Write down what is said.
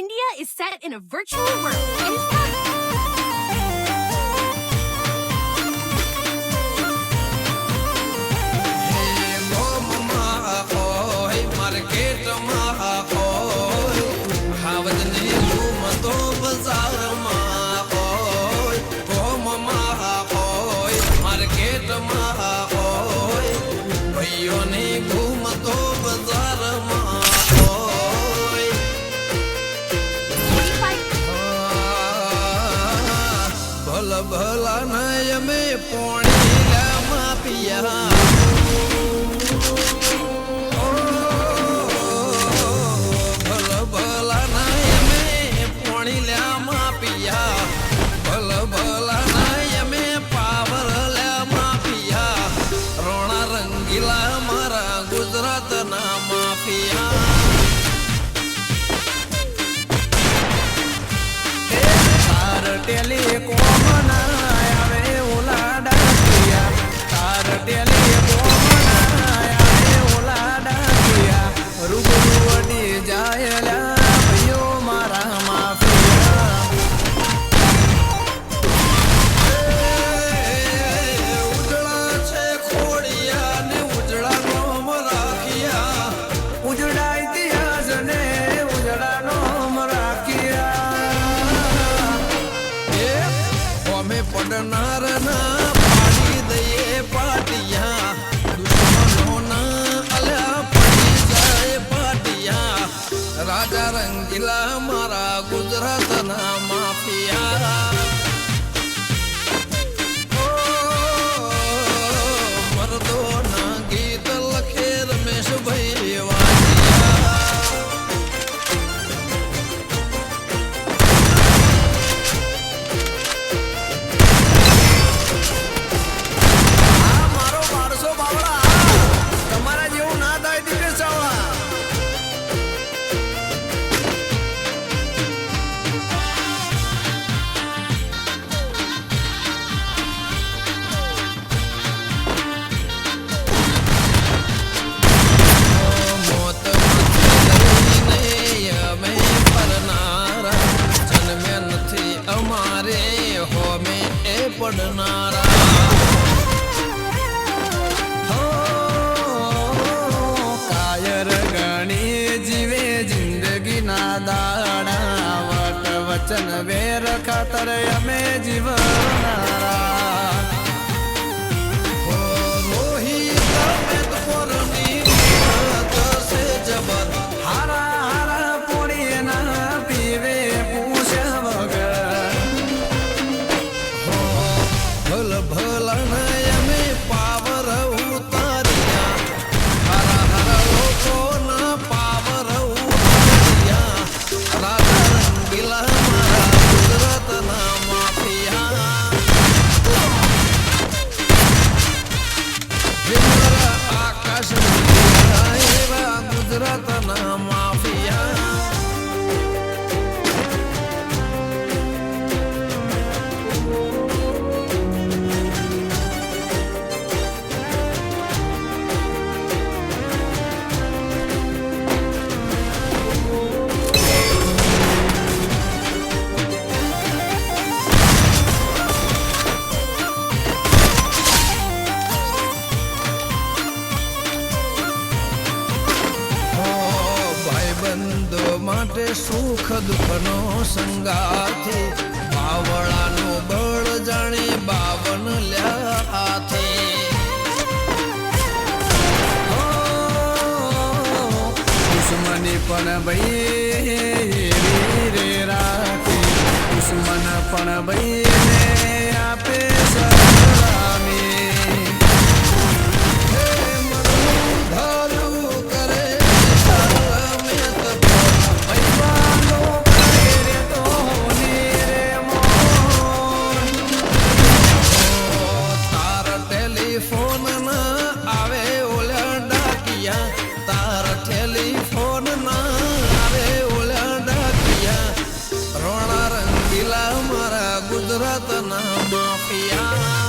India is set in a virtual world. ભલા નય મે પોણી લામાં પિયા ભલા ભલા નય મે પોણી લામાં પિયા ભલા ભલા નય મે પાવર લામાં પિયા રોણા રંગીલા મારા ગુજરાત ના માફિયા ટેલિકોમ પડનાર ના પાડી દઈએ પાટિયા દુશ્મનો ના અલ્યા પડી જાય પાટિયા રાજા રંગીલા મારા ગુજરાત ના માફિયા મરદો ના ગીત લખે રમેશભાઈ પડનારા કાયર ગણી જીવે જિંદગી ના દાડા વટ વચન વેર ખાતર અમે જીવનારા માટે સુખ દુઃખનો સંગાથી બાવળાનો બળ જાણે બાવન લ્યા હાથે દુશ્મની પણ ભાઈ રે રાખે દુશ્મન પણ ભાઈ આપે સલામી ગુજરાત ના માફિયા